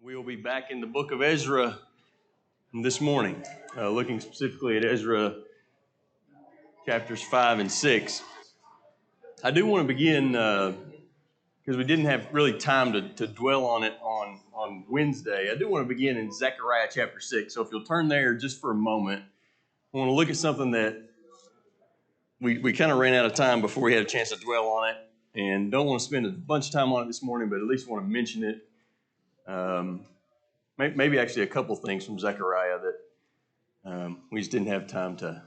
We will be back in the book of Ezra this morning, looking specifically at Ezra chapters 5 and 6. I do want to begin, because we didn't have really time to dwell on it on Wednesday. I do want to begin in Zechariah chapter 6. So if you'll turn there just for a moment, I want to look at something that we kind of ran out of time before we had a chance to dwell on it, and don't want to spend a bunch of time on it this morning, but at least want to mention it. Maybe actually a couple things from Zechariah that we just didn't have time to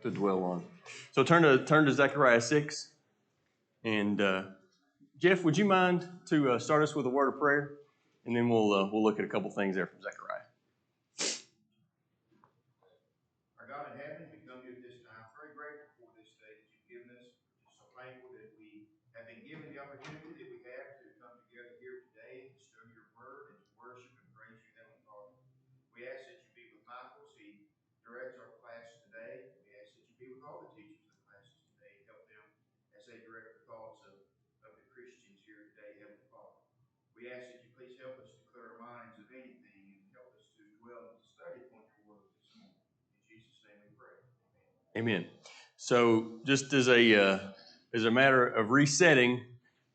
dwell on. So turn to Zechariah 6. And Jeff, would you mind to start us with a word of prayer? And then we'll look at a couple things there from Zechariah. Our God in heaven, we come to you at this time very grateful for this day that you've given us. Just so thankful that we have been given the opportunity that we have to come together here today and study your word and to worship and praise your heavenly Father. We ask that you be with Michael as he directs our class today. We ask that you be with all the teachers of the classes today and help them as they direct the thoughts of the Christians here today, Heavenly Father. We ask that you please help us to clear our minds of anything and help us to dwell and to study upon your word this morning. In Jesus' name we pray. Amen. So just as a matter of resetting,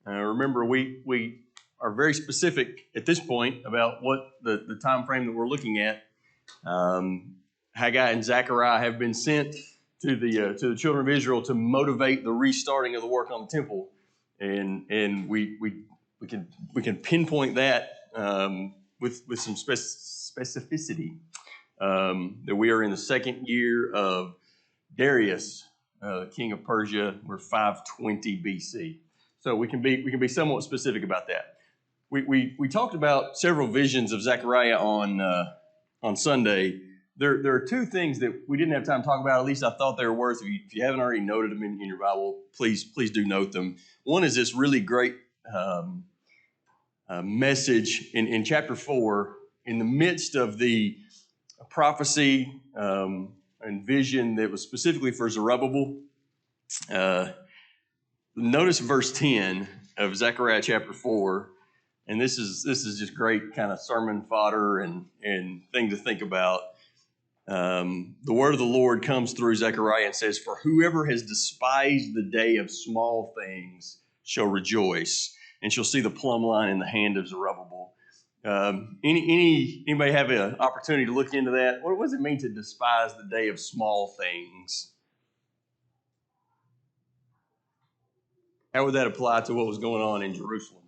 remember we are very specific at this point about what the time frame that we're looking at. Haggai and Zechariah have been sent to the children of Israel to motivate the restarting of the work on the temple, and we can pinpoint that with some specificity that we are in the second year of Dariuss, king of Persia. We're 520 BC, so we can be somewhat specific about that. We talked about several visions of Zechariah on Sunday. There are two things that we didn't have time to talk about. At least I thought they were worth. If you haven't already noted them in your Bible, please do note them. One is this really great message in chapter 4, in the midst of the prophecy and vision that was specifically for Zerubbabel. Notice verse 10 of Zechariah chapter 4. And this is just great kind of sermon fodder and thing to think about. The word of the Lord comes through Zechariah and says, "For whoever has despised the day of small things shall rejoice, and shall see the plumb line in the hand of Zerubbabel." Anybody have an opportunity to look into that? What does it mean to despise the day of small things? How would that apply to what was going on in Jerusalem?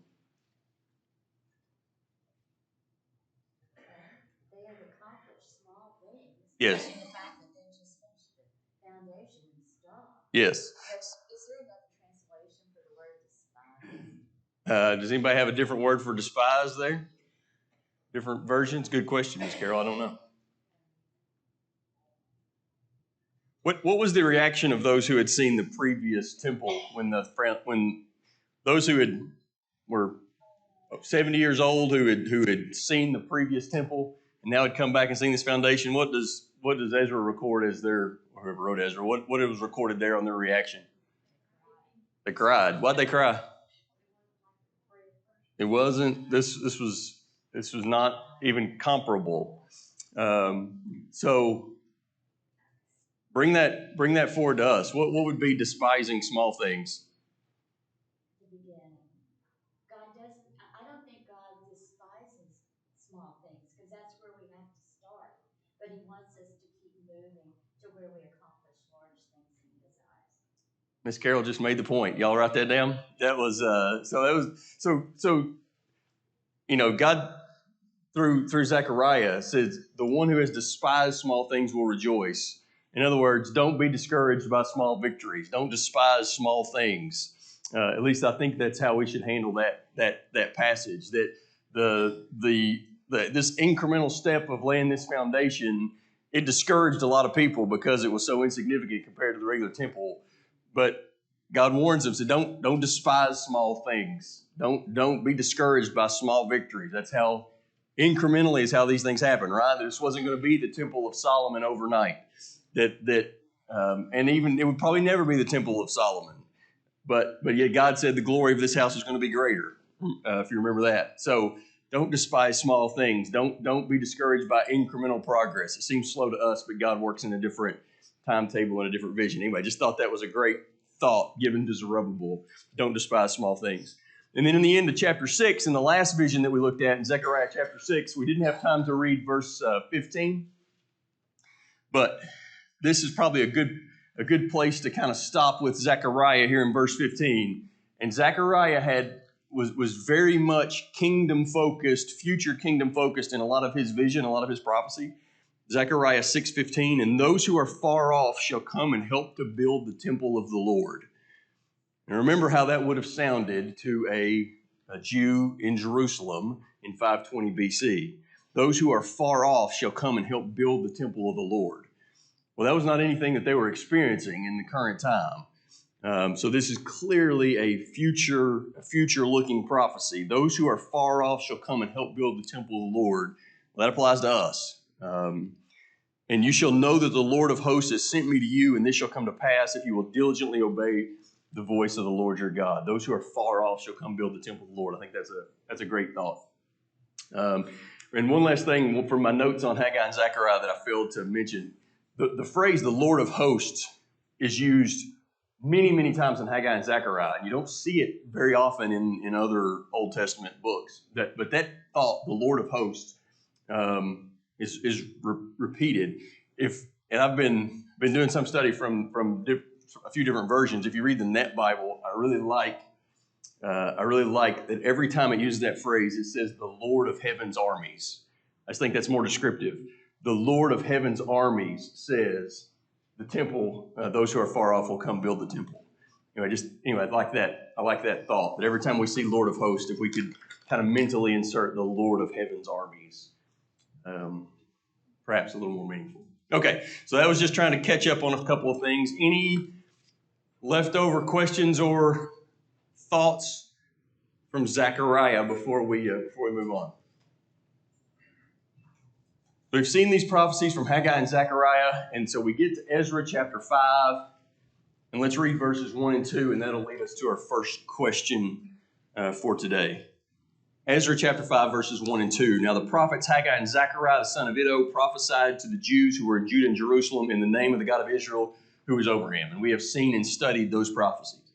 Yes. And the fact that they just finished the foundation and stuff. Yes. Is there another translation for the word despise? Does anybody have a different word for despise there? Different versions? Good question, Ms. Carol. I don't know. What was the reaction of those who had seen the previous temple when those who were 70 years old who had seen the previous temple and now had come back and seen this foundation? What does Ezra record as their, or whoever wrote Ezra, what it was recorded there on their reaction? They cried. Why'd they cry? It wasn't. This was not even comparable. So bring that forward to us. What would be despising small things? The beginning. I don't think God despises small things, because that's where we have to start. But he wants us to keep moving to where we accomplish large things in his eyes. Miss Carol just made the point. Y'all write that down? That was God through Zechariah says, "The one who has despised small things will rejoice." In other words, don't be discouraged by small victories. Don't despise small things. At least I think that's how we should handle that passage. That this incremental step of laying this foundation, it discouraged a lot of people because it was so insignificant compared to the regular temple. But God warns them, so don't despise small things. Don't be discouraged by small victories. That's how incrementally is how these things happen, right? This wasn't going to be the Temple of Solomon overnight. And even it would probably never be the Temple of Solomon. But yet God said the glory of this house is going to be greater, if you remember that. So Don't despise small things. Don't be discouraged by incremental progress. It seems slow to us, but God works in a different timetable and a different vision. Anyway, I just thought that was a great thought given to Zerubbabel. Don't despise small things. And then in the end of chapter 6, in the last vision that we looked at in Zechariah chapter 6, we didn't have time to read verse 15, but this is probably a good place to kind of stop with Zechariah here in verse 15. And Zechariah was very much kingdom focused, future kingdom focused in a lot of his vision, a lot of his prophecy. Zechariah 6:15, and those who are far off shall come and help to build the temple of the Lord. And remember how that would have sounded to a Jew in Jerusalem in 520 BC. Those who are far off shall come and help build the temple of the Lord. Well, that was not anything that they were experiencing in the current time. So this is clearly a future-looking prophecy. Those who are far off shall come and help build the temple of the Lord. Well, that applies to us. And you shall know that the Lord of hosts has sent me to you, and this shall come to pass if you will diligently obey the voice of the Lord your God. Those who are far off shall come build the temple of the Lord. I think that's a great thought. And one last thing from my notes on Haggai and Zechariah that I failed to mention. The phrase, the Lord of hosts, is used many, many times in Haggai and Zechariah. And you don't see it very often in other Old Testament books. But that thought, the Lord of hosts, is repeated. And I've been doing some study from a few different versions. If you read the Net Bible, I really like that every time it uses that phrase, it says the Lord of heaven's armies. I just think that's more descriptive. The Lord of heaven's armies says the temple, those who are far off will come build the temple. Anyway, I like that thought. But every time we see Lord of hosts, if we could kind of mentally insert the Lord of heaven's armies, perhaps a little more meaningful. Okay, so that was just trying to catch up on a couple of things. Any leftover questions or thoughts from Zechariah before we move on? We've seen these prophecies from Haggai and Zechariah, and so we get to Ezra chapter 5, and let's read verses 1 and 2, and that'll lead us to our first question for today. Ezra chapter 5, verses 1 and 2. Now the prophets Haggai and Zechariah, the son of Iddo, prophesied to the Jews who were in Judah and Jerusalem in the name of the God of Israel, who was over him. And we have seen and studied those prophecies.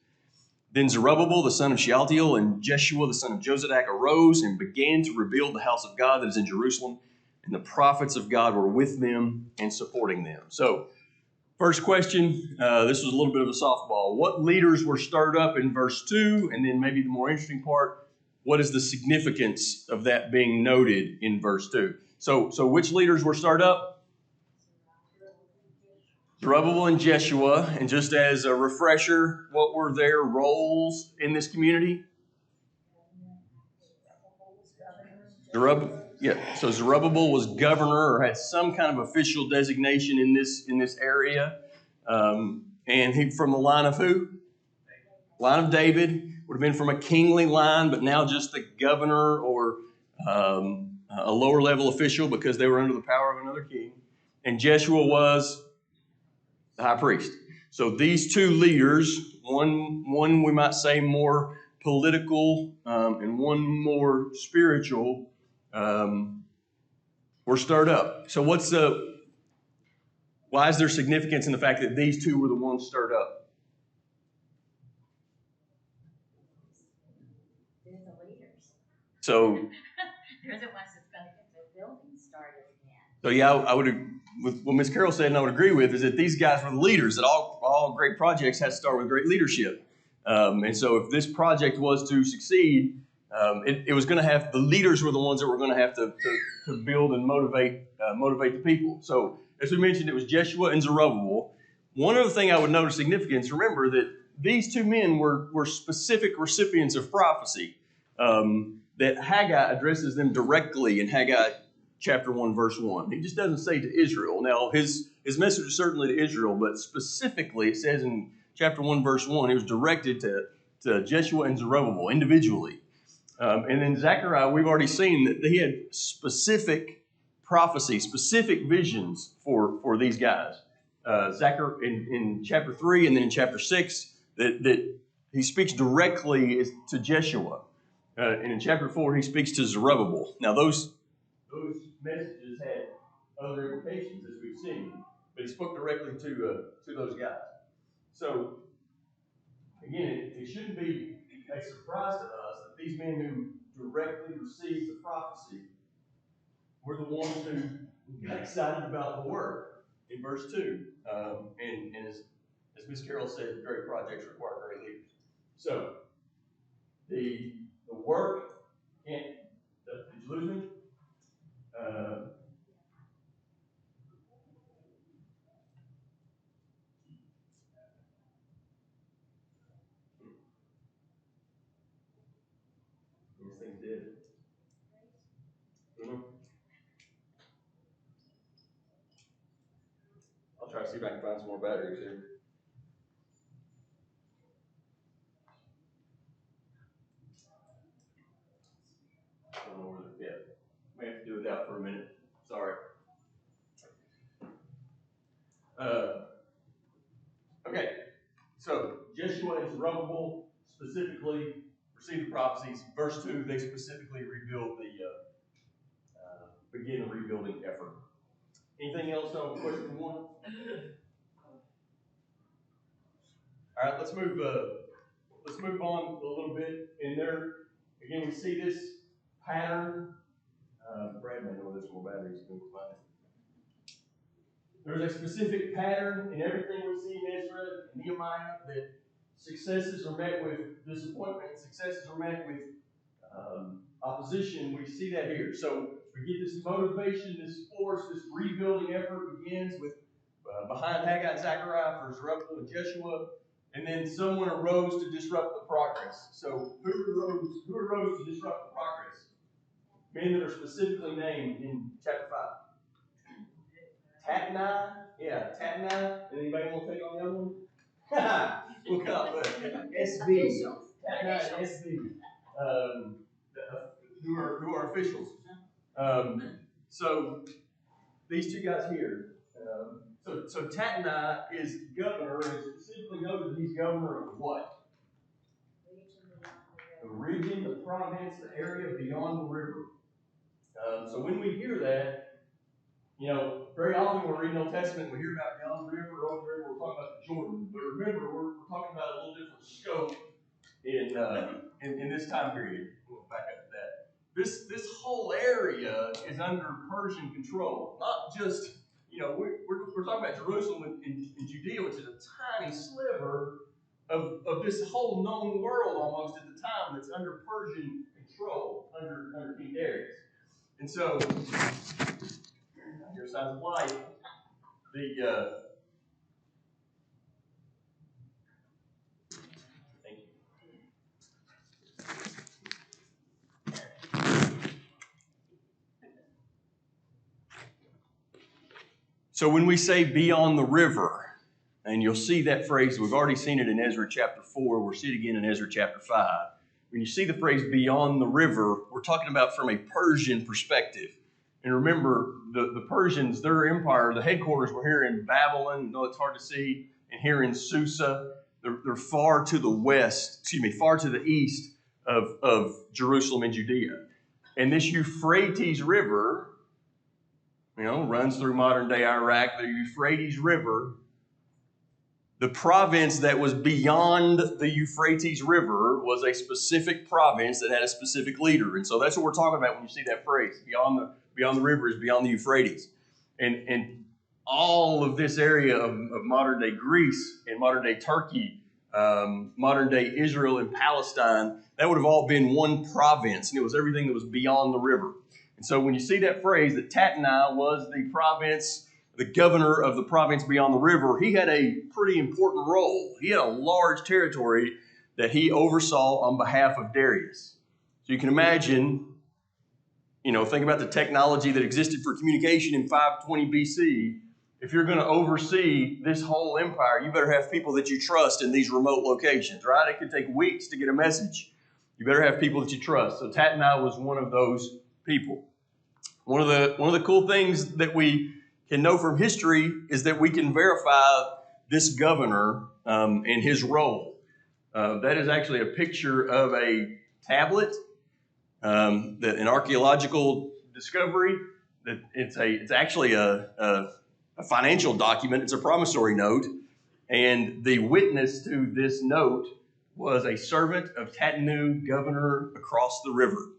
Then Zerubbabel, the son of Shealtiel, and Jeshua, the son of Jozadak, arose and began to rebuild the house of God that is in Jerusalem. And the prophets of God were with them and supporting them. So, first question, this was a little bit of a softball. What leaders were stirred up in verse 2? And then maybe the more interesting part, what is the significance of that being noted in verse 2? So which leaders were stirred up? Zerubbabel and Jeshua. And just as a refresher, what were their roles in this community? So Zerubbabel was governor or had some kind of official designation in this area. And he from the line of who? Line of David. Would have been from a kingly line, but now just the governor or a lower level official because they were under the power of another king. And Jeshua was the high priest. So these two leaders, one we might say more political and one more spiritual, were stirred up. So why is there significance in the fact that these two were the ones stirred up? They're the leaders. So They're the ones that's going to get the building started again. So yeah, I would, with what Ms. Carroll said, and I would agree with, is that these guys were the leaders. That all great projects have to start with great leadership. And so if this project was to succeed, it was going to have, the leaders were the ones that were going to have to build and motivate the people. So as we mentioned, it was Jeshua and Zerubbabel. One other thing I would note of significance, remember that these two men were specific recipients of prophecy. That Haggai addresses them directly in Haggai chapter 1, verse 1. He just doesn't say to Israel. Now, his message is certainly to Israel, but specifically it says in chapter 1, verse 1, it was directed to Jeshua and Zerubbabel individually. And then Zechariah, we've already seen that he had specific prophecy, specific visions for these guys. Zechariah in chapter 3 and then in chapter 6, that he speaks directly to Jeshua. And in chapter 4, he speaks to Zerubbabel. Now, those messages had other implications, as we've seen, but he spoke directly to those guys. So, again, it shouldn't be a surprise to us that these men who directly received the prophecy were the ones who got excited about the work in verse 2. And as Ms. Carroll said, great projects require great leaders. So, the work can't. Did you lose me? These things did. I'll try to see if I can find some more batteries here. I don't know where they're at. May have to do it without for a minute. Sorry. Okay. So Jeshua and Zerubbabel specifically received the prophecies. Verse 2, they specifically rebuild begin the rebuilding effort. Anything else on question 1? All right, let's move on a little bit. And there, again, we see this pattern. Brad may know this more batteries than we find it. There's a specific pattern in everything we see in Ezra and Nehemiah that successes are met with disappointment, successes are met with opposition. We see that here. So we get this motivation, this force, this rebuilding effort begins with behind Haggai, Zechariah for Zerubbabel and Jeshua, and then someone arose to disrupt the progress. So who arose to disrupt the progress? Men that are specifically named in chapter 5. Tatnai? Yeah, Tatnai. Anybody want to take on the other one? Look up. SB. Tatnai and SB. Who are officials. So these two guys here. So Tatnai is governor, and specifically noted that he's governor of what? The region, the province, the area beyond the river. So when we hear that, very often when we're reading Old Testament, we hear about beyond the river, over the river, we're talking about the Jordan. But remember, we're talking about a little different scope in this time period. We'll back up to that. This whole area is under Persian control. Not just, we're talking about Jerusalem in Judea, which is a tiny sliver of this whole known world almost at the time that's under Persian control, under King Darius. And so, here's signs of life. Thank you. So when we say beyond the river, and you'll see that phrase, we've already seen it in Ezra chapter 4, we'll see it again in Ezra chapter 5. When you see the phrase beyond the river, we're talking about from a Persian perspective. And remember, the Persians, their empire, the headquarters were here in Babylon, though it's hard to see, and here in Susa. They're far to the west, far to the east of Jerusalem and Judea. And this Euphrates River, runs through modern-day Iraq. The Euphrates River, the province that was beyond the Euphrates River was a specific province that had a specific leader. And so that's what we're talking about when you see that phrase. Beyond the river is beyond the Euphrates. And all of this area of modern-day Greece and modern-day Turkey, modern-day Israel and Palestine, that would have all been one province. And it was everything that was beyond the river. And so when you see that phrase, that Tatnai was the province, the governor of the province beyond the river, he had a pretty important role. He had a large territory that he oversaw on behalf of Darius. So you can imagine, think about the technology that existed for communication in 520 BC. If you're going to oversee this whole empire, you better have people that you trust in these remote locations, right? It could take weeks to get a message. You better have people that you trust. So Tatnai was one of those people. One of the cool things that we can know from history is that we can verify this governor and his role. That is actually a picture of a tablet that an archaeological discovery, that it's actually a financial document. It's a promissory note, and the witness to this note was a servant of Tatanu, governor across the river.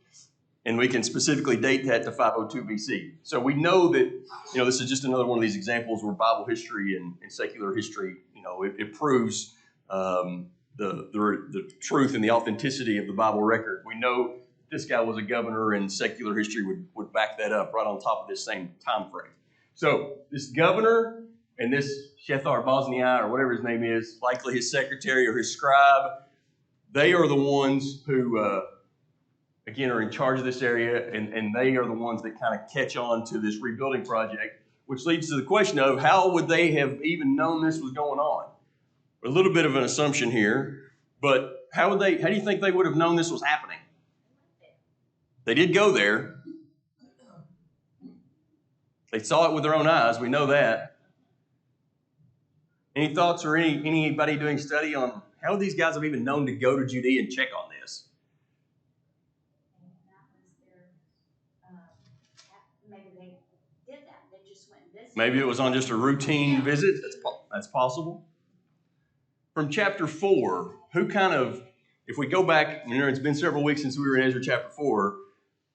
And we can specifically date that to 502 BC. So we know that, this is just another one of these examples where Bible history and secular history, it proves the truth and the authenticity of the Bible record. We know this guy was a governor, and secular history would back that up right on top of this same time frame. So this governor and this Shethar Bosniai, or whatever his name is, likely his secretary or his scribe, they are the ones who, again, are in charge of this area, and they are the ones that kind of catch on to this rebuilding project, which leads to the question of how would they have even known this was going on? A little bit of an assumption here, but how do you think they would have known this was happening? They did go there. They saw it with their own eyes. We know that. Any thoughts or anybody doing study on how these guys have even known to go to Judea and check on this? Maybe they did that. They just went and visited. Maybe it was on just a routine visit. That's possible. From chapter 4, if we go back, it's been several weeks since we were in Ezra chapter 4,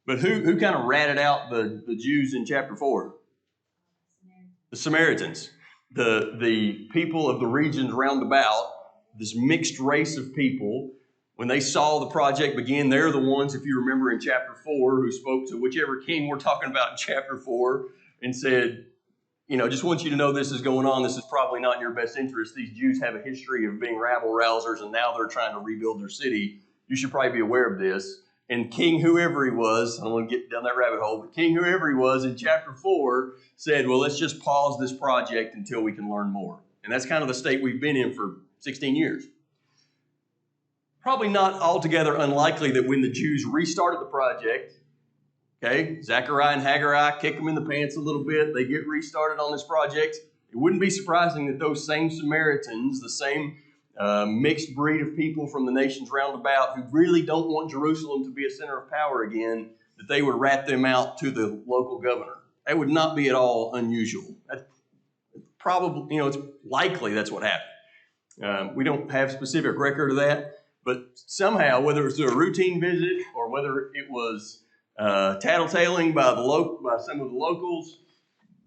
but who kind of ratted out the Jews in chapter 4? The Samaritans. The people of the regions round about, this mixed race of people. When they saw the project begin, they're the ones, if you remember in chapter 4, who spoke to whichever king we're talking about in chapter 4 and said, just want you to know this is going on. This is probably not in your best interest. These Jews have a history of being rabble-rousers, and now they're trying to rebuild their city. You should probably be aware of this. And King whoever he was, I don't want to get down that rabbit hole, but King whoever he was in chapter 4 said, well, let's just pause this project until we can learn more. And that's kind of the state we've been in for 16 years. Probably not altogether unlikely that when the Jews restarted the project, okay, Zechariah and Haggai kick them in the pants a little bit. They get restarted on this project. It wouldn't be surprising that those same Samaritans, the same mixed breed of people from the nations round about who really don't want Jerusalem to be a center of power again, that they would rat them out to the local governor. That would not be at all unusual. That's probably, it's likely that's what happened. We don't have specific record of that, but somehow, whether it was a routine visit or whether it was tattletaling by some of the locals,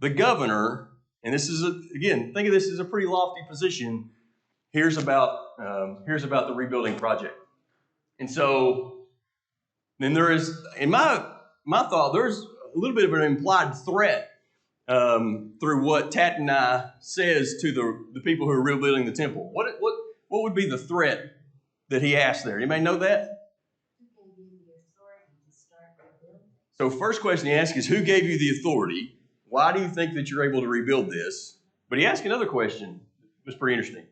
the governor, and this is again, think of this as a pretty lofty position. Here's about the rebuilding project, and so then there is, in my thought, there's a little bit of an implied threat through what Tattenai says to the people who are rebuilding the temple. What would be the threat that he asked there? Anybody know that? Who gave you the authority to start rebuilding? So first question he asks is, who gave you the authority? Why do you think that you're able to rebuild this? But he asked another question. It was pretty interesting.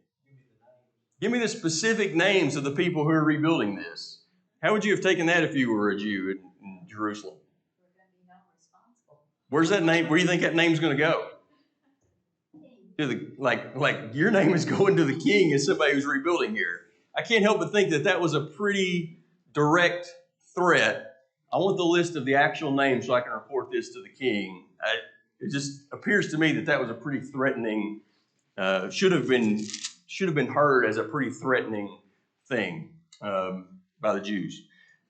Give me the specific names of the people who are rebuilding this. How would you have taken that if you were a Jew in Jerusalem? We're going to be held responsible. Where's that name? Where do you think that name's going to go? To the like your name is going to the king as somebody who's rebuilding here. I can't help but think that was a pretty direct threat. I want the list of the actual names so I can report this to the king. It just appears to me that was a pretty threatening, should have been heard as a pretty threatening thing by the Jews.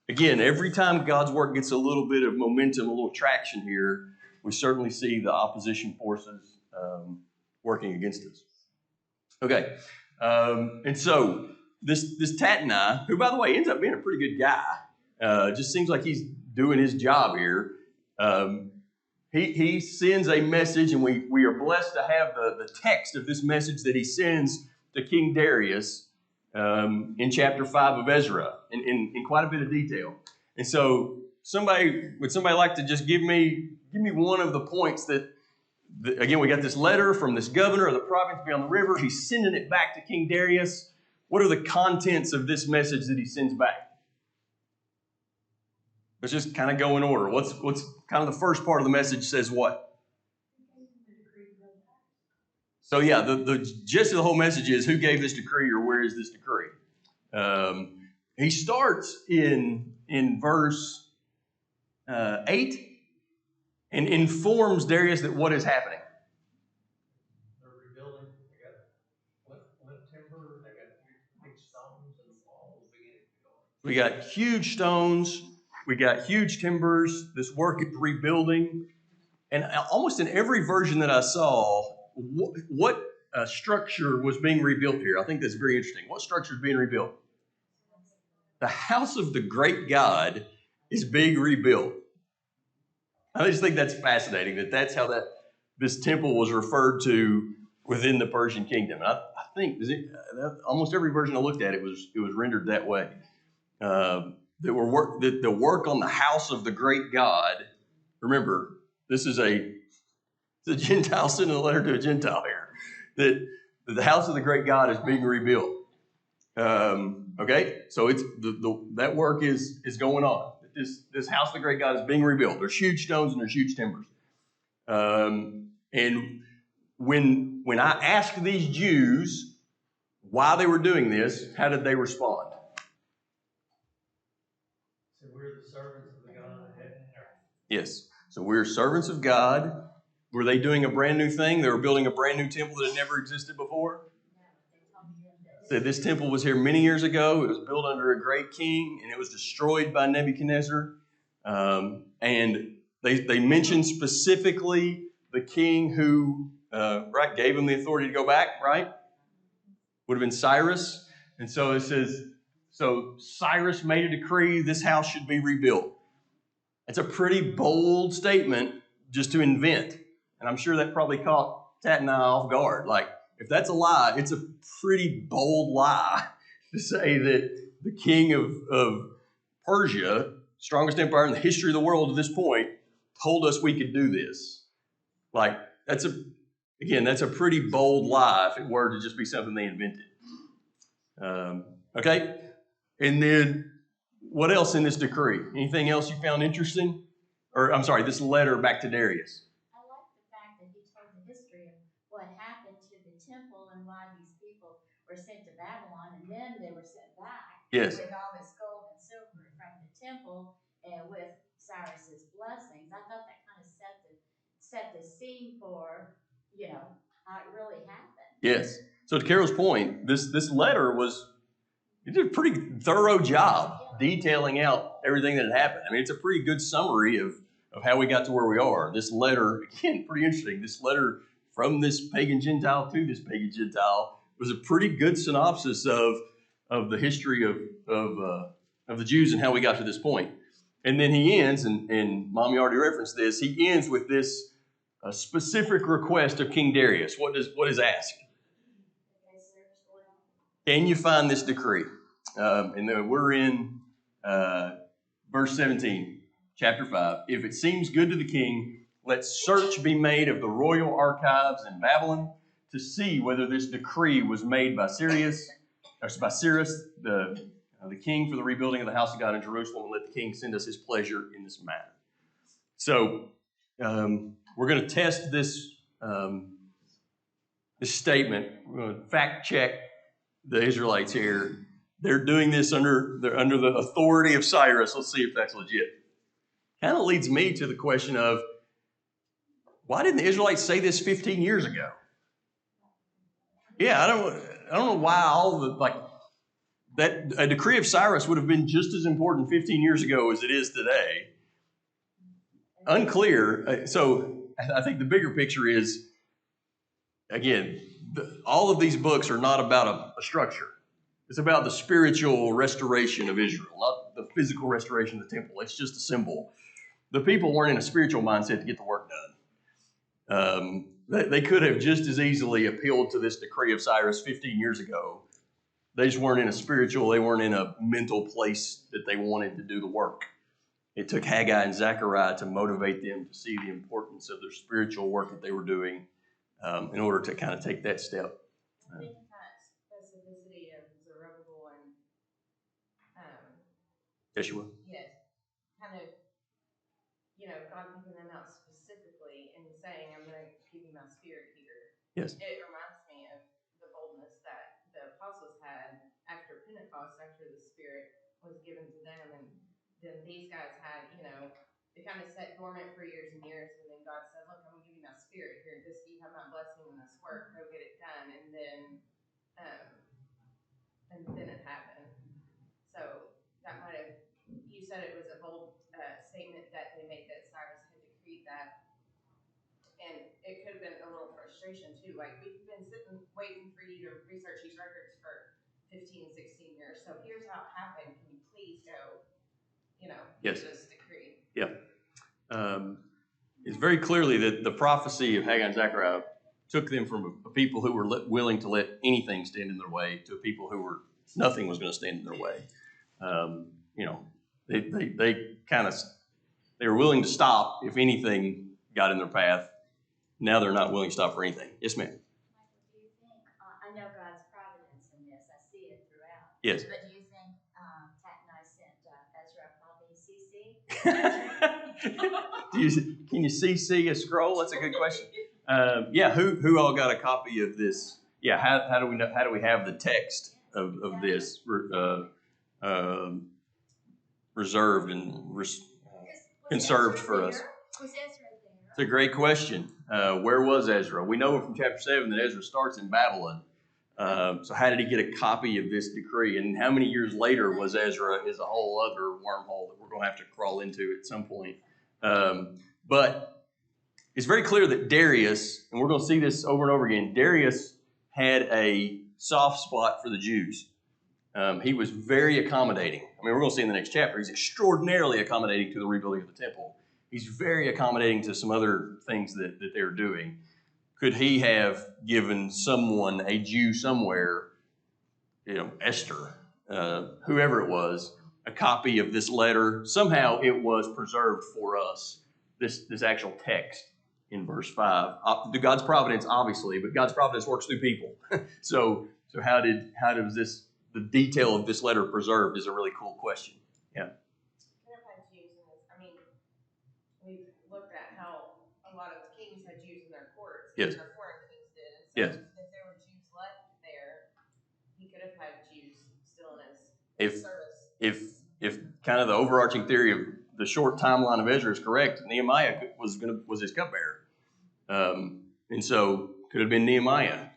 Again, every time God's work gets a little bit of momentum, a little traction here, we certainly see the opposition forces working against us. Okay, and so this Tattenai, who, by the way, ends up being a pretty good guy, just seems like he's doing his job here. He sends a message, and we are blessed to have the text of this message that he sends to King Darius in chapter 5 of Ezra in quite a bit of detail. And so would somebody like to just give me one of the points that, again, we got this letter from this governor of the province beyond the river. He's sending it back to King Darius. What are the contents of this message that he sends back? Let's just kind of go in order. What's kind of the first part of the message says what? So yeah, the gist of the whole message is who gave this decree or where is this decree? He starts in verse 8 and informs Darius that what is happening. They're rebuilding. They got flint timber. They got big stones and the walls beginning to go in. We got huge stones. We got huge timbers. This work is rebuilding. And almost in every version that I saw, what structure was being rebuilt here? I think that's very interesting. What structure is being rebuilt? The house of the great God is being rebuilt. I just think that's fascinating that that's how this temple was referred to within the Persian kingdom. And I think almost every version I looked at, it was rendered that way. That the work on the house of the great God. Remember, this is a Gentile sending a letter to a Gentile here. That the house of the great God is being rebuilt. Okay, so it's that work is going on. This house of the great God is being rebuilt. There's huge stones and there's huge timbers. And when I asked these Jews why they were doing this, how did they respond? So we're the servants of the God of heaven and earth. Yes. So we're servants of God. Were they doing a brand new thing? They were building a brand new temple that had never existed before? So this temple was here many years ago. It was built under a great king, and it was destroyed by Nebuchadnezzar. And they mentioned specifically the king who gave him the authority to go back, right? Would have been Cyruss. And so it says, so Cyruss made a decree, this house should be rebuilt. It's a pretty bold statement just to invent. And I'm sure that probably caught Tat and I off guard. Like, if that's a lie, it's a pretty bold lie to say that the king of Persia, strongest empire in the history of the world to this point, told us we could do this. Like, that's a pretty bold lie if it were to just be something they invented. Okay? And then, what else in this decree? Anything else you found interesting? Or, I'm sorry, this letter back to Darius. I like the fact that he told the history of what happened to the temple and why these people were sent to Babylon, and then they were sent back Yes. with all this gold and silver from the temple and with Cyrus's blessings. I thought that kind of set the scene for, how it really happened. Yes. So to Carol's point, this letter it did a pretty thorough job detailing out everything that had happened. I mean, it's a pretty good summary of how we got to where we are. This letter, again, pretty interesting. This letter from this pagan Gentile to this pagan Gentile was a pretty good synopsis of the history of the Jews and how we got to this point. And then he ends, and Mommy already referenced this, he ends with this specific request of King Darius. What is asked? Can you find this decree? And then we're in verse 17, chapter 5. If it seems good to the king, let search be made of the royal archives in Babylon to see whether this decree was made by Cyruss, the king, for the rebuilding of the house of God in Jerusalem, and let the king send us his pleasure in this matter. So we're going to test this statement. We're going to fact check the Israelites here. They're doing this under the authority of Cyruss. Let's see if that's legit. Kind of leads me to the question of, why didn't the Israelites say this 15 years ago? Yeah, I don't know why that a decree of Cyruss would have been just as important 15 years ago as it is today. Unclear. So I think the bigger picture is, again, all of these books are not about a structure. It's about the spiritual restoration of Israel, not the physical restoration of the temple. It's just a symbol. The people weren't in a spiritual mindset to get the work done. They could have just as easily appealed to this decree of Cyruss 15 years ago. They just weren't in a spiritual, they weren't in a mental place that they wanted to do the work. It took Haggai and Zechariah to motivate them to see the importance of their spiritual work that they were doing in order to kind of take that step. I think that specificity of Zerubbabel and Yeshua? yes, kind of, God picking them out specifically and saying, I'm going to give you my spirit here. Yes. It reminds me of the boldness that the apostles had after Pentecost, after the spirit was given to them. And then these guys had, it kind of sat dormant for years and years, and then God said, "Look, I'm gonna give you my spirit here. You have my blessing in this work. Go get it done." Um, and then it happened. So that might have. You said it was a bold statement that they made, that Cyruss had decreed that, and it could have been a little frustration too. Like, we've been sitting waiting for you to research these records for 15, 16 years. So here's how it happened. Can you please go? Yes. Give this decree. Yeah. It's very clearly that the prophecy of Haggai and Zechariah took them from a people who were willing to let anything stand in their way to a people who were nothing was going to stand in their way. They were willing to stop if anything got in their path. Now they're not willing to stop for anything. Yes, ma'am. Michael, do you think, I know God's providence in this, I see it throughout. Yes. But do you think Tatnai sent Ezra a copy CC? Can you CC a scroll? That's a good question. Who all got a copy of this? Yeah, how do we know? How do we have the text of this reserved and conserved for us? Was Ezra there? It's a great question. Where was Ezra? We know from chapter 7 that Ezra starts in Babylon. So how did he get a copy of this decree? And how many years later was Ezra? Is a whole other wormhole that we're going to have to crawl into at some point. But it's very clear that Dariuss, and we're going to see this over and over again, Dariuss had a soft spot for the Jews. He was very accommodating. I mean, we're going to see in the next chapter, he's extraordinarily accommodating to the rebuilding of the temple. He's very accommodating to some other things that they were doing. Could he have given someone, a Jew somewhere, Esther, whoever it was, a copy of this letter? Somehow it was preserved for us, this actual text in verse 5. God's providence, obviously, but God's providence works through people. So how does the detail of this letter preserved is a really cool question. Yeah. We've looked at how a lot of kings had Jews in their courts. Yes. Their foreign kings did. And so yes. If there were Jews left there, he could have had Jews still in his service. If kind of the overarching theory of the short timeline of Ezra is correct, Nehemiah was his cupbearer, and so could have been Nehemiah.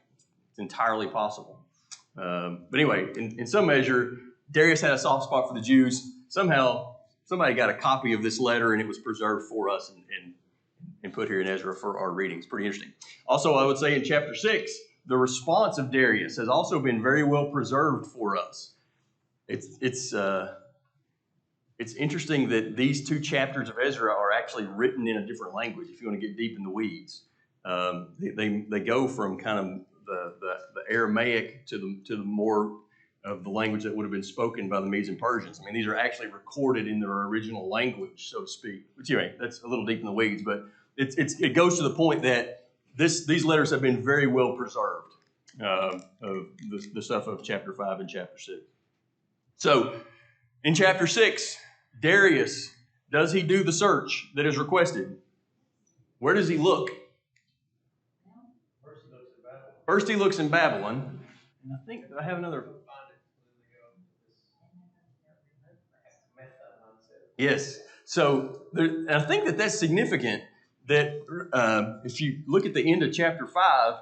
It's entirely possible. But anyway, in some measure, Dariuss had a soft spot for the Jews. Somehow, somebody got a copy of this letter, and it was preserved for us and put here in Ezra for our readings. Pretty interesting. Also, I would say in chapter 6, the response of Dariuss has also been very well preserved for us. It's interesting that these two chapters of Ezra are actually written in a different language. If you want to get deep in the weeds, they go from kind of the Aramaic to the more of the language that would have been spoken by the Medes and Persians. I mean, these are actually recorded in their original language, so to speak. But anyway, that's a little deep in the weeds. But it goes to the point that these letters have been very well preserved, of the stuff of chapter 5 and chapter 6. So in chapter 6, Dariuss, does he do the search that is requested? Where does he look? First he looks in Babylon. And I think I have another. Yes. So I think that's significant that if you look at the end of chapter 5,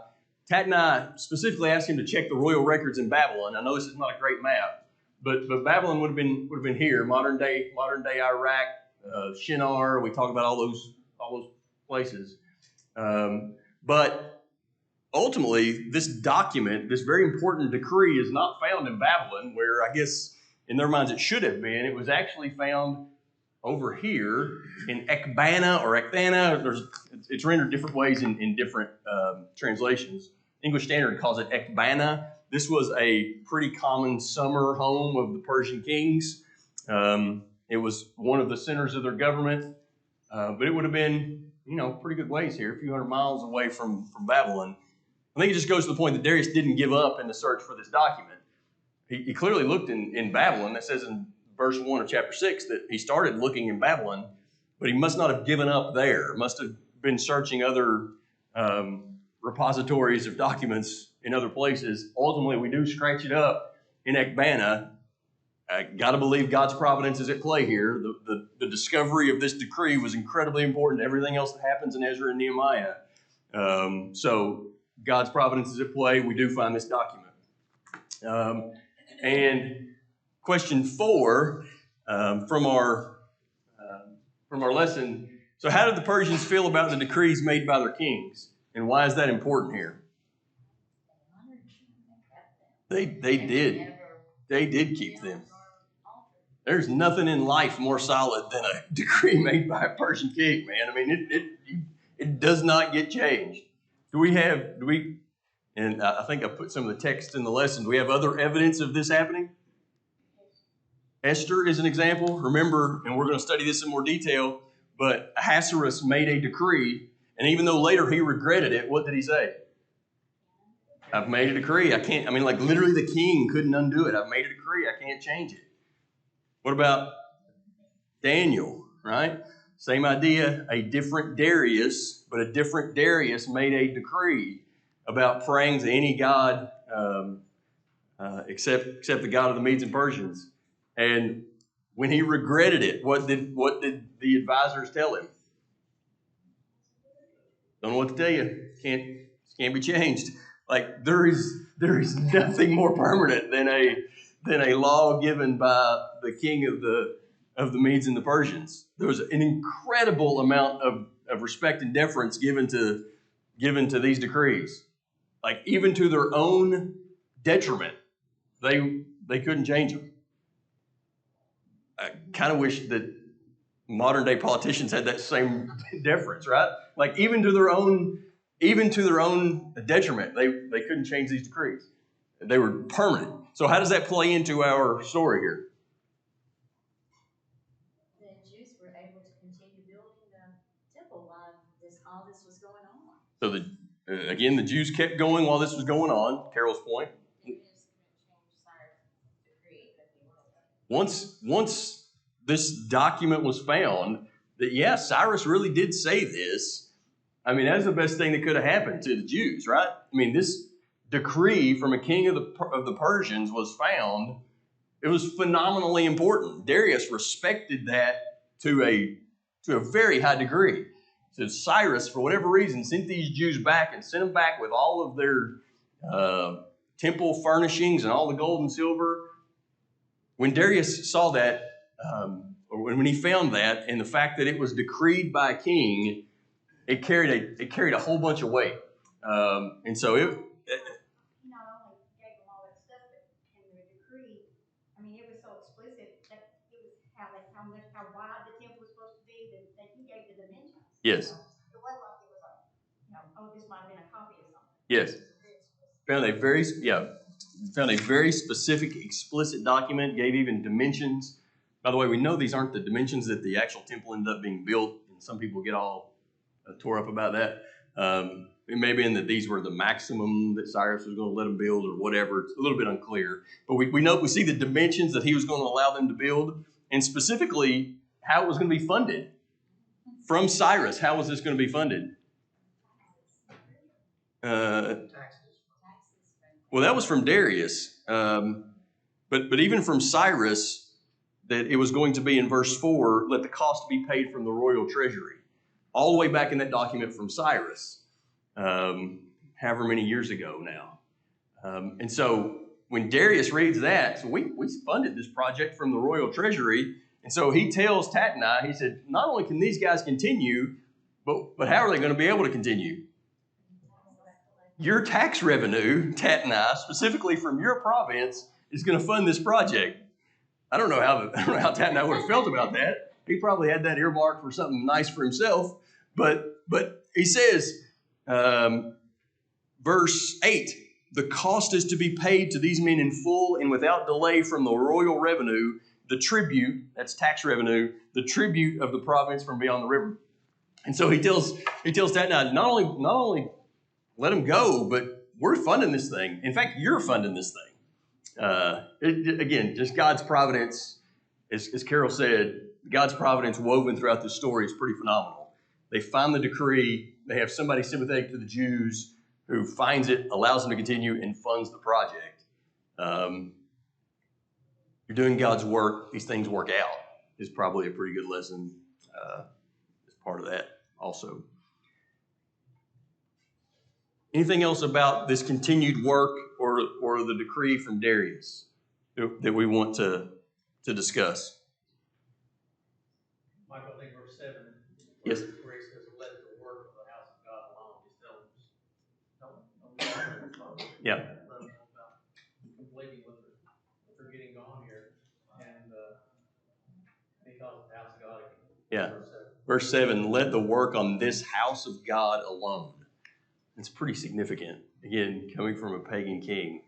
Tatnai specifically asked him to check the royal records in Babylon. I know this is not a great map, but Babylon would have been here, modern day Iraq, Shinar. We talk about all those places. But ultimately, this document, this very important decree, is not found in Babylon, where I guess in their minds it should have been. It was actually found over here in Ecbatana or Ecbatana. It's rendered different ways in different translations. English Standard calls it Ecbatana. This was a pretty common summer home of the Persian kings. It was one of the centers of their government, but it would have been, pretty good ways here, a few hundred miles away from Babylon. I think it just goes to the point that Dariuss didn't give up in the search for this document. He clearly looked in Babylon. That says in verse 1 of chapter 6 that he started looking in Babylon, but he must not have given up there. Must have been searching other repositories of documents in other places. Ultimately, we do scratch it up in Ecbatana, I got to believe God's providence is at play here. The discovery of this decree was incredibly important to everything else that happens in Ezra and Nehemiah. So God's providence is at play. We do find this document. And question 4 from our lesson. So how did the Persians feel about the decrees made by their kings? And why is that important here? They did. They did keep them. There's nothing in life more solid than a decree made by a Persian king, man. I mean, it does not get changed. And I think I put some of the text in the lesson. Do we have other evidence of this happening? Esther is an example. Remember, and we're going to study this in more detail, but Cyruss made a decree, and even though later he regretted it, what did he say? I've made a decree. Literally the king couldn't undo it. I've made a decree. I can't change it. What about Daniel, right? Same idea, a different Dariuss, but a different Dariuss made a decree about praying to any god except the God of the Medes and Persians. And when he regretted it, what did the advisors tell him? Don't know what to tell you. Can't be changed. Like there is nothing more permanent than a law given by the king of the Medes and the Persians. There was an incredible amount of respect and deference given to these decrees. Like even to their own detriment, they couldn't change them. I kind of wish that modern day politicians had that same deference, right? Like even to their own detriment, they couldn't change these decrees. They were permanent. So how does that play into our story here? The Jews were able to continue building the temple while all this was going on. So the Jews kept going while this was going on. Carol's point. Once this document was found, that Cyruss really did say this. I mean, that's the best thing that could have happened to the Jews, right? I mean, this decree from a king of the Persians was found. It was phenomenally important. Darius respected that to a very high degree. So Cyruss, for whatever reason, sent these Jews back and sent them back with all of their temple furnishings and all the gold and silver. When Darius saw that, or when he found that, and the fact that it was decreed by a king, it carried a whole bunch of weight, and so it. He not only gave them all that stuff, but in the decree, I mean, it was so explicit that it was how wide the temple was supposed to be that he gave the dimensions. Yes. So it wasn't like it was this might have been a copy of something. Yes. Found a very specific, explicit document. Gave even dimensions. By the way, we know these aren't the dimensions that the actual temple ended up being built, and some people get all tore up about that. It may be in that these were the maximum that Cyruss was going to let them build or whatever. It's a little bit unclear. But we see the dimensions that he was going to allow them to build, and specifically how it was going to be funded. From Cyruss, how was this going to be funded? Taxes. Well, that was from Darius. But even from Cyruss, that it was going to be in verse 4, let the cost be paid from the royal treasury. All the way back in that document from Cyruss, however many years ago now. And so when Darius reads that, so we funded this project from the royal treasury. And so he tells Tatnai, he said, not only can these guys continue, but how are they going to be able to continue? Your tax revenue, Tatnai, specifically from your province, is going to fund this project. I don't know how Tatnai would have felt about that. He probably had that earmarked for something nice for himself. But he says, verse 8, the cost is to be paid to these men in full and without delay from the royal revenue, the tribute, that's tax revenue, the tribute of the province from beyond the river. And so he tells Tatnai, not only let him go, but we're funding this thing. In fact, you're funding this thing. Again, just God's providence, as Carol said, God's providence woven throughout this story is pretty phenomenal. They find the decree. They have somebody sympathetic to the Jews who finds it, allows them to continue, and funds the project. you're doing God's work, these things work out is probably a pretty good lesson as part of that also. Anything else about this continued work or the decree from Darius that we want to discuss? Michael, I think verse 7, Yes. where he says, let the work of the house of God alone. Just don't Yeah. let them about completing what they're getting gone here. And he calls it the house of God again. Yeah. Verse 7. Verse 7, let the work on this house of God alone. It's pretty significant. Again, coming from a pagan king,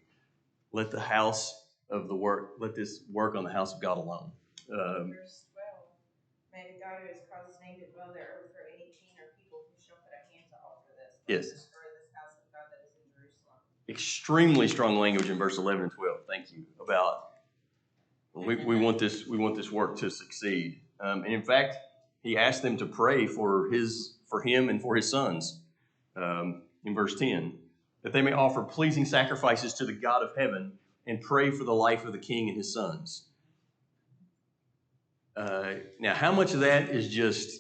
let the house of the work, let this work on the house of God alone. Verse 12. May the God who has caused his name to dwell there overthrow any king or people who shall put a hand to alter this. Let Yes. destroy this house of God that is in Jerusalem. Extremely strong language in verse 11 and 12. Thank you. About we want this work to succeed. And in fact, he asked them to pray for him and for his sons. In verse 10, that they may offer pleasing sacrifices to the God of heaven and pray for the life of the king and his sons. Now, how much of that is just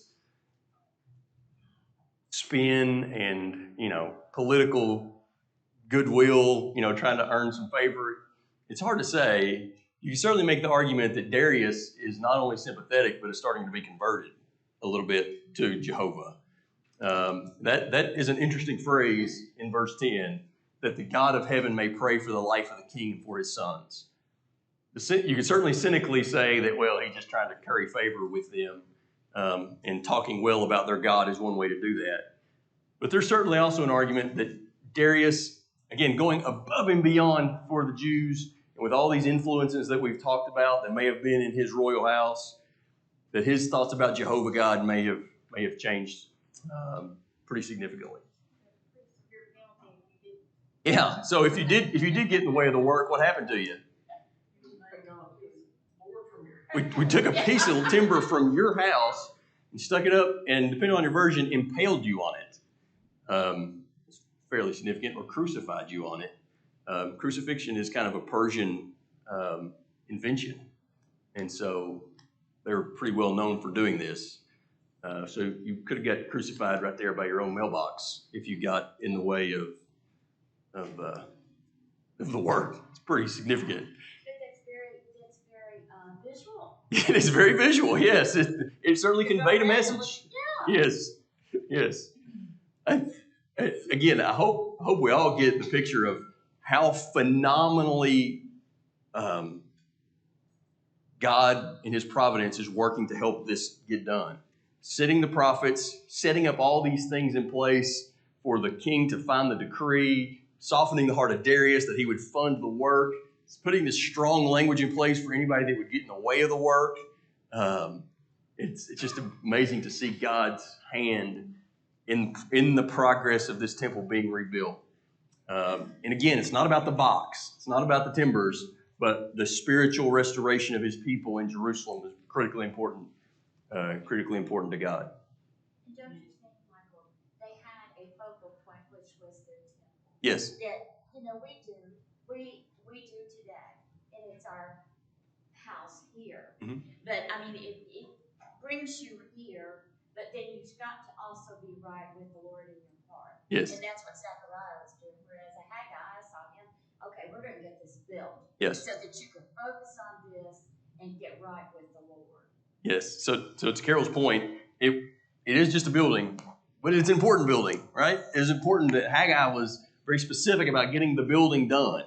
spin and, political goodwill, trying to earn some favor? It's hard to say. You can certainly make the argument that Darius is not only sympathetic, but is starting to be converted a little bit to Jehovah. That is an interesting phrase in verse 10, that the God of heaven may pray for the life of the king and for his sons. You can certainly cynically say that, well, he's just trying to curry favor with them, and talking well about their God is one way to do that. But there's certainly also an argument that Darius, again, going above and beyond for the Jews, and with all these influences that we've talked about that may have been in his royal house, that his thoughts about Jehovah God may have changed pretty significantly. Yeah. So if you did get in the way of the work, what happened to you? We took a piece of timber from your house and stuck it up, and depending on your version, impaled you on it. It's fairly significant, or crucified you on it. Crucifixion is kind of a Persian invention, and so they're pretty well known for doing this. So you could have got crucified right there by your own mailbox if you got in the way of the work. It's pretty significant. But that's very visual. It is very visual. Yes, it certainly conveyed a message. Yeah. Yes. Again, I hope we all get the picture of how phenomenally God in His providence is working to help this get done. Setting the prophets, setting up all these things in place for the king to find the decree, softening the heart of Darius that he would fund the work, putting this strong language in place for anybody that would get in the way of the work. It's just amazing to see God's hand in the progress of this temple being rebuilt. And again, it's not about the box. It's not about the timbers, but the spiritual restoration of His people in Jerusalem is critically important to God. And don't you think, Michael, they had a focal point, which was their temple. Yes. That, we do today, and it's our house here. Mm-hmm. But, it brings you here, but then you've got to also be right with the Lord in your heart. Yes. And that's what Zechariah was doing, whereas a Haggai, I saw him, okay, we're going to get this built. Yes. So that you can focus on this and get right with the Lord. Yes. So to Carol's point, it is just a building, but it's an important building, right? It is important that Haggai was very specific about getting the building done,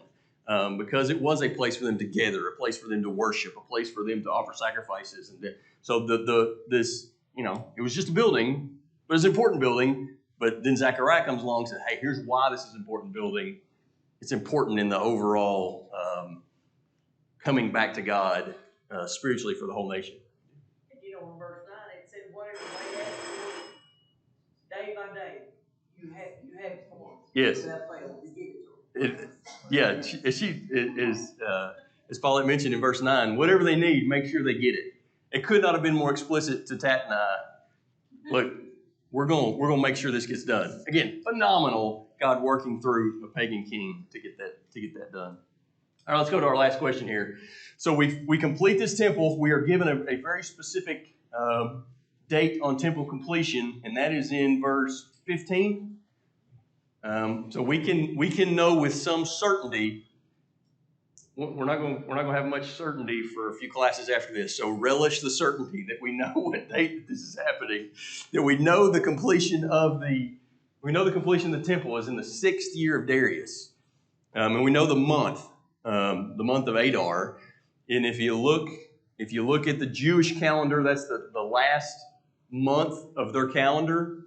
because it was a place for them to gather, a place for them to worship, a place for them to offer sacrifices, and so it was just a building, but it's an important building. But then Zechariah comes along and says, "Hey, here's why this is an important building. It's important in the overall coming back to God spiritually for the whole nation." In verse 9, it said, whatever they ask for, day by day, you have it for them. Yes. Without fail, you give it to them. She is, as Paulette mentioned in verse 9, whatever they need, make sure they get it. It could not have been more explicit to Tat and I. Look, we're going to make sure this gets done. Again, phenomenal God working through a pagan king to get that done. All right, let's go to our last question here. So we complete this temple. We are given a very specific date on temple completion, and that is in verse 15. So we can know with some certainty. We're not going to have much certainty for a few classes after this. So relish the certainty that we know what date that this is happening. That we know the completion of the temple is in the 6th year of Darius, and we know the month of Adar. And if you look at the Jewish calendar, that's the last month of their calendar.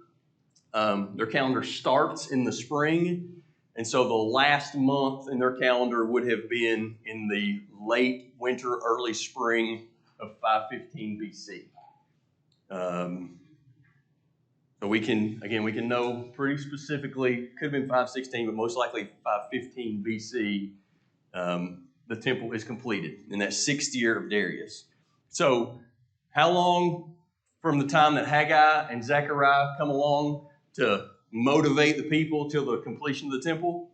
Their calendar starts in the spring. And so the last month in their calendar would have been in the late winter, early spring of 515 BC. So we can know pretty specifically, could have been 516, but most likely 515 BC, the temple is completed in that 6th year of Darius. So how long from the time that Haggai and Zechariah come along to motivate the people till the completion of the temple?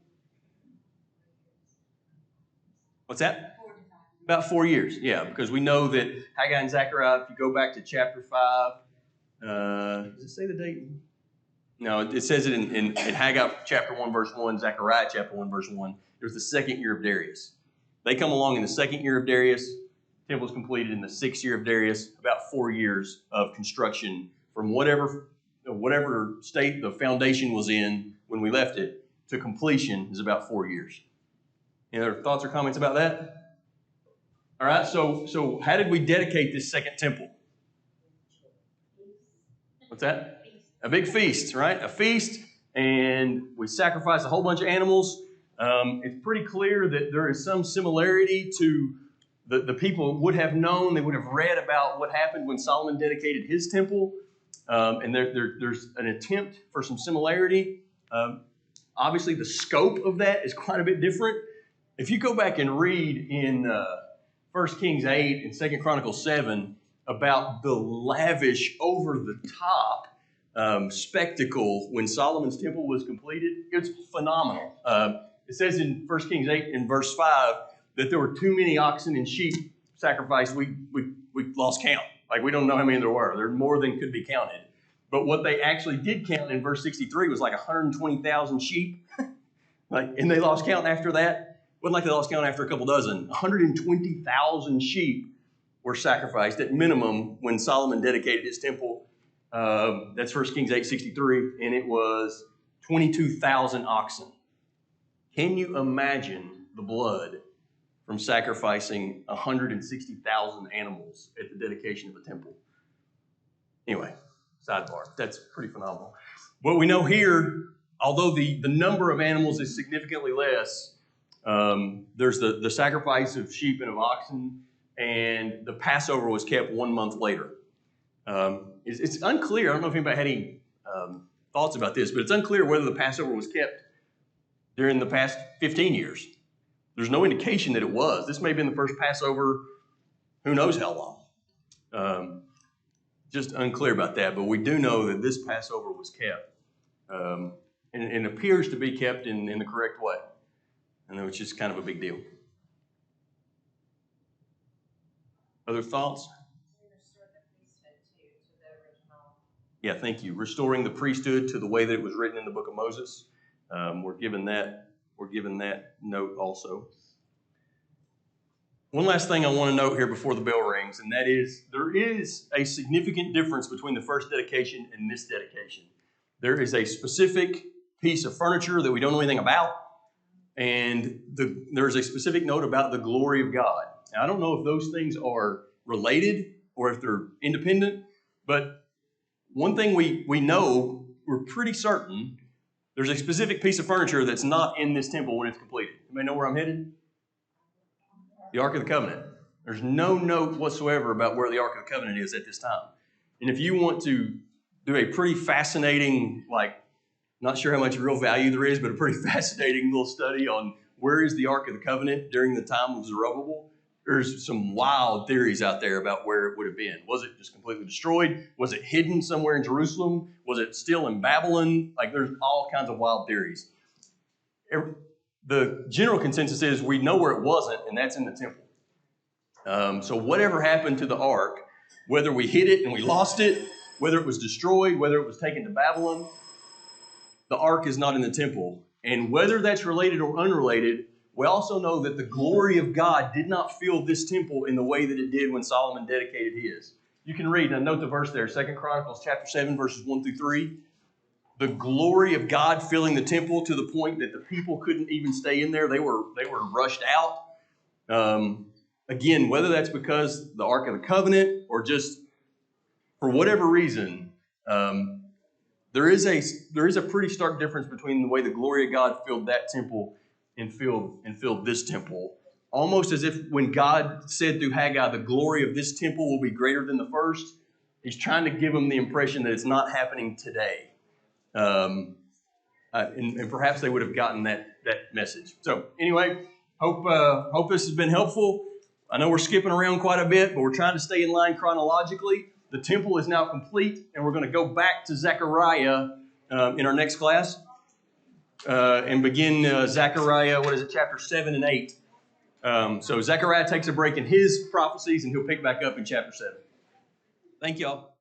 What's that? 4 to 5. About 4 years, yeah, because we know that Haggai and Zechariah, if you go back to chapter 5, does it say the date? No, it says it in Haggai chapter 1, verse 1, Zechariah chapter 1, verse 1. It was the 2nd year of Darius. They come along in the 2nd year of Darius. The temple is completed in the 6th year of Darius, about 4 years of construction from whatever state the foundation was in when we left it to completion is about 4 years. Any other thoughts or comments about that? All right, so how did we dedicate this second temple? What's that? A big feast, right? A feast, and we sacrificed a whole bunch of animals. It's pretty clear that there is some similarity to the people would have known, they would have read about what happened when Solomon dedicated his temple. And there's an attempt for some similarity. Obviously, the scope of that is quite a bit different. If you go back and read in 1 Kings 8 and 2 Chronicles 7 about the lavish, over-the-top spectacle when Solomon's temple was completed, it's phenomenal. It says in 1 Kings 8 in verse 5 that there were too many oxen and sheep sacrificed. We lost count. Like, we don't know how many there were. There are more than could be counted. But what they actually did count in verse 63 was like 120,000 sheep. And they lost count after that. Wasn't like they lost count after a couple dozen. 120,000 sheep were sacrificed at minimum when Solomon dedicated his temple. That's 1 Kings 8:63, and it was 22,000 oxen. Can you imagine the blood from sacrificing 160,000 animals at the dedication of a temple? Anyway, sidebar. That's pretty phenomenal. What we know here, although the number of animals is significantly less, there's the sacrifice of sheep and of oxen, and the Passover was kept 1 month later. It's unclear. I don't know if anybody had any thoughts about this, but it's unclear whether the Passover was kept during the past 15 years. There's no indication that it was. This may have been the first Passover, who knows how long. Just unclear about that, but we do know that this Passover was kept. And it appears to be kept in the correct way. And it's just kind of a big deal. Other thoughts? We restored the priesthood to the original. Yeah, thank you. Restoring the priesthood to the way that it was written in the book of Moses. We're given that note also. One last thing I want to note here before the bell rings, and that is there is a significant difference between the first dedication and this dedication. There is a specific piece of furniture that we don't know anything about, and there's a specific note about the glory of God. Now, I don't know if those things are related or if they're independent, but one thing we know, we're pretty certain, there's a specific piece of furniture that's not in this temple when it's completed. Anybody know where I'm headed? The Ark of the Covenant. There's no note whatsoever about where the Ark of the Covenant is at this time. And if you want to do a pretty fascinating, not sure how much real value there is, but a pretty fascinating little study on where is the Ark of the Covenant during the time of Zerubbabel, there's some wild theories out there about where it would have been. Was it just completely destroyed? Was it hidden somewhere in Jerusalem? Was it still in Babylon? There's all kinds of wild theories. the general consensus is we know where it wasn't, and that's in the temple. So whatever happened to the ark, whether we hid it and we lost it, whether it was destroyed, whether it was taken to Babylon, the ark is not in the temple. And whether that's related or unrelated, we also know that the glory of God did not fill this temple in the way that it did when Solomon dedicated his. You can read, and note the verse there, 2 Chronicles chapter 7, verses 1 through 3. The glory of God filling the temple to the point that the people couldn't even stay in there. They were rushed out. Again, whether that's because the Ark of the Covenant or just for whatever reason, there is a pretty stark difference between the way the glory of God filled that temple and filled this temple. Almost as if when God said through Haggai, the glory of this temple will be greater than the first, he's trying to give them the impression that it's not happening today. And perhaps they would have gotten that message. So anyway, hope this has been helpful. I know we're skipping around quite a bit, but we're trying to stay in line chronologically. The temple is now complete, and we're going to go back to Zechariah in our next class and begin Zechariah, chapter 7 and 8. So Zechariah takes a break in his prophecies, and he'll pick back up in chapter 7. Thank y'all.